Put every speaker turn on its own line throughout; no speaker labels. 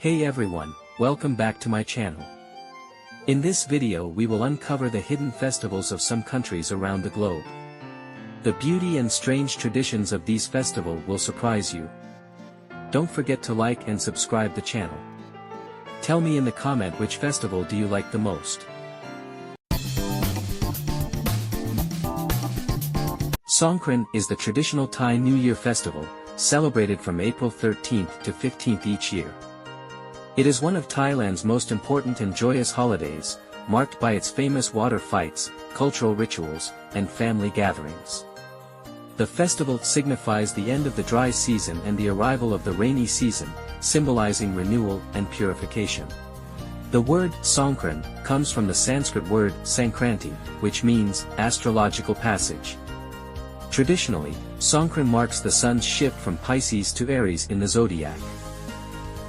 Hey everyone, welcome back to my channel. In this video we will uncover the hidden festivals of some countries around the globe. The beauty and strange traditions of these festivals will surprise you. Don't forget to like and subscribe the channel. Tell me in the comment which festival do you like the most. Songkran is the traditional Thai New Year festival, celebrated from April 13th to 15th each year. It is one of Thailand's most important and joyous holidays, marked by its famous water fights, cultural rituals, and family gatherings. The festival signifies the end of the dry season and the arrival of the rainy season, symbolizing renewal and purification. The word Songkran comes from the Sanskrit word Sankranti, which means astrological passage. Traditionally, Songkran marks the sun's shift from Pisces to Aries in the zodiac.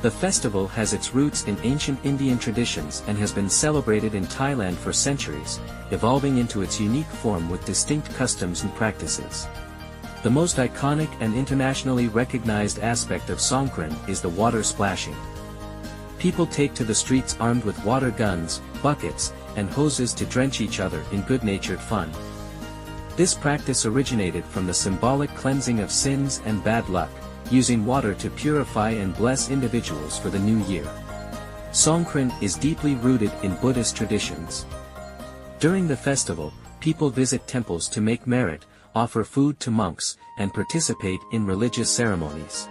The festival has its roots in ancient Indian traditions and has been celebrated in Thailand for centuries, evolving into its unique form with distinct customs and practices. The most iconic and internationally recognized aspect of Songkran is the water splashing. People take to the streets armed with water guns, buckets, and hoses to drench each other in good-natured fun. This practice originated from the symbolic cleansing of sins and bad luck, using water to purify and bless individuals for the new year. Songkran is deeply rooted in Buddhist traditions. During the festival, people visit temples to make merit, offer food to monks, and participate in religious ceremonies.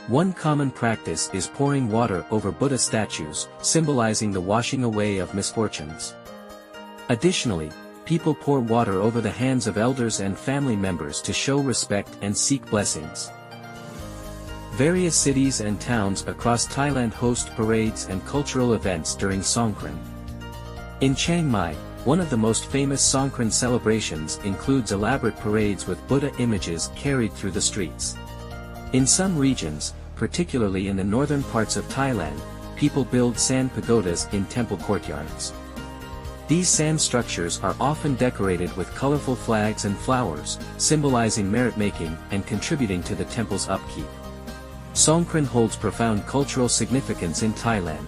One common practice is pouring water over Buddha statues, symbolizing the washing away of misfortunes. Additionally, people pour water over the hands of elders and family members to show respect and seek blessings. Various cities and towns across Thailand host parades and cultural events during Songkran. In Chiang Mai, one of the most famous Songkran celebrations includes elaborate parades with Buddha images carried through the streets. In some regions, particularly in the northern parts of Thailand, people build sand pagodas in temple courtyards. These sand structures are often decorated with colorful flags and flowers, symbolizing merit-making and contributing to the temple's upkeep. Songkran holds profound cultural significance in Thailand.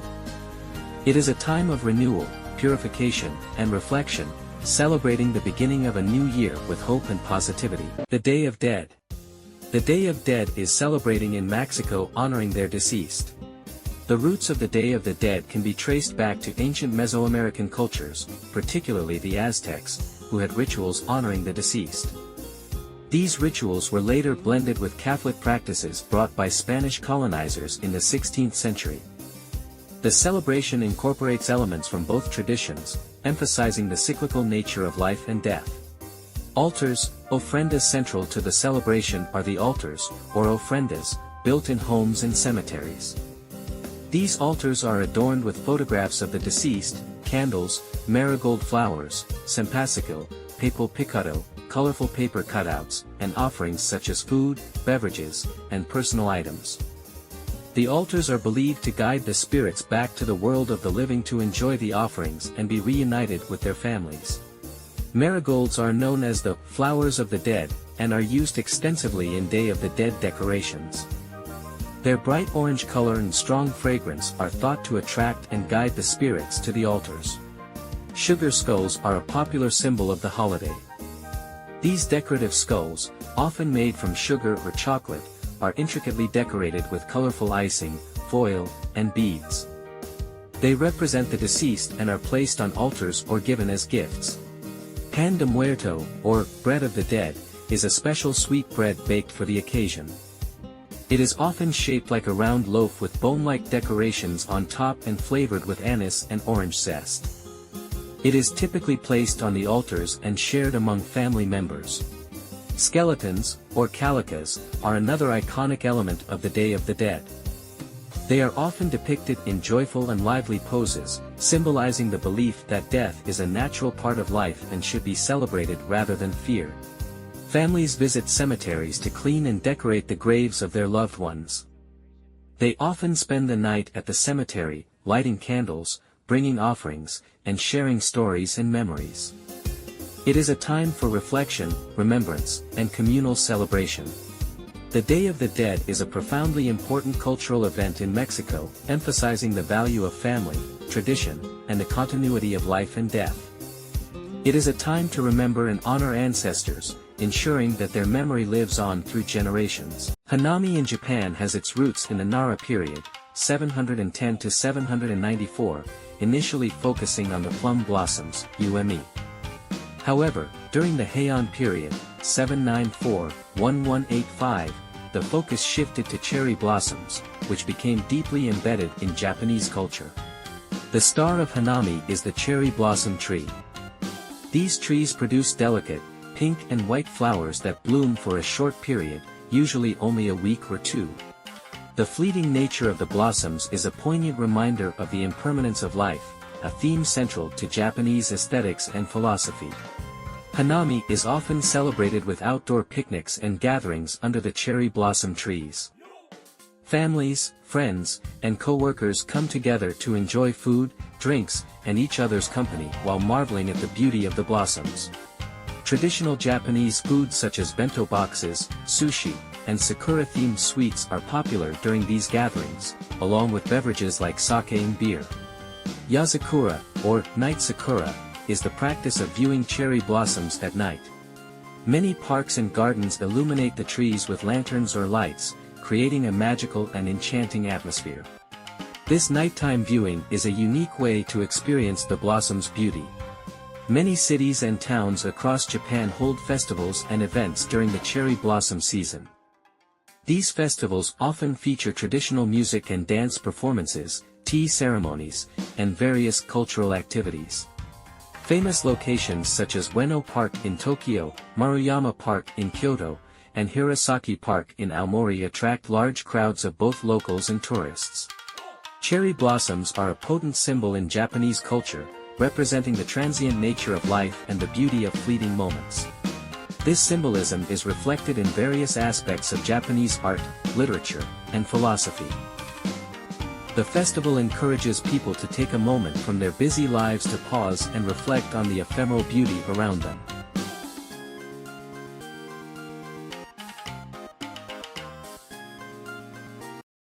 It is a time of renewal, purification, and reflection, celebrating the beginning of a new year with hope and positivity. The Day of Dead. The Day of Dead is celebrating in Mexico honoring their deceased. The roots of the Day of the Dead can be traced back to ancient Mesoamerican cultures, particularly the Aztecs, who had rituals honoring the deceased. These rituals were later blended with Catholic practices brought by Spanish colonizers in the 16th century. The celebration incorporates elements from both traditions, emphasizing the cyclical nature of life and death. Altars, ofrendas. Central to the celebration are the altars, or ofrendas, built in homes and cemeteries. These altars are adorned with photographs of the deceased, candles, marigold flowers, sampasico, papel picado, colorful paper cutouts, and offerings such as food, beverages, and personal items. The altars are believed to guide the spirits back to the world of the living to enjoy the offerings and be reunited with their families. Marigolds are known as the flowers of the dead, and are used extensively in Day of the Dead decorations. Their bright orange color and strong fragrance are thought to attract and guide the spirits to the altars. Sugar skulls are a popular symbol of the holiday. These decorative skulls, often made from sugar or chocolate, are intricately decorated with colorful icing, foil, and beads. They represent the deceased and are placed on altars or given as gifts. Pan de Muerto, or bread of the dead, is a special sweet bread baked for the occasion. It is often shaped like a round loaf with bone-like decorations on top and flavored with anise and orange zest. It is typically placed on the altars and shared among family members. Skeletons, or kalakas, are another iconic element of the Day of the Dead. They are often depicted in joyful and lively poses, symbolizing the belief that death is a natural part of life and should be celebrated rather than feared. Families visit cemeteries to clean and decorate the graves of their loved ones. They often spend the night at the cemetery, lighting candles, bringing offerings, and sharing stories and memories. It is a time for reflection, remembrance, and communal celebration. The Day of the Dead is a profoundly important cultural event in Mexico, emphasizing the value of family, tradition, and the continuity of life and death. It is a time to remember and honor ancestors, ensuring that their memory lives on through generations. Hanami in Japan has its roots in the Nara period, 710 to 794, initially focusing on the plum blossoms, UME. However, during the Heian period, 794-1185, the focus shifted to cherry blossoms, which became deeply embedded in Japanese culture. The star of Hanami is the cherry blossom tree. These trees produce delicate, pink and white flowers that bloom for a short period, usually only a week or two. The fleeting nature of the blossoms is a poignant reminder of the impermanence of life, a theme central to Japanese aesthetics and philosophy. Hanami is often celebrated with outdoor picnics and gatherings under the cherry blossom trees. Families, friends, and co-workers come together to enjoy food, drinks, and each other's company while marveling at the beauty of the blossoms. Traditional Japanese foods such as bento boxes, sushi, and sakura-themed sweets are popular during these gatherings, along with beverages like sake and beer. Yazakura, or night sakura, is the practice of viewing cherry blossoms at night. Many parks and gardens illuminate the trees with lanterns or lights, creating a magical and enchanting atmosphere. This nighttime viewing is a unique way to experience the blossom's beauty. Many cities and towns across Japan hold festivals and events during the cherry blossom season. These festivals often feature traditional music and dance performances, tea ceremonies, and various cultural activities. Famous locations such as Ueno Park in Tokyo, Maruyama Park in Kyoto, and Hirosaki Park in Aomori attract large crowds of both locals and tourists. Cherry blossoms are a potent symbol in Japanese culture, representing the transient nature of life and the beauty of fleeting moments. This symbolism is reflected in various aspects of Japanese art, literature, and philosophy. The festival encourages people to take a moment from their busy lives to pause and reflect on the ephemeral beauty around them.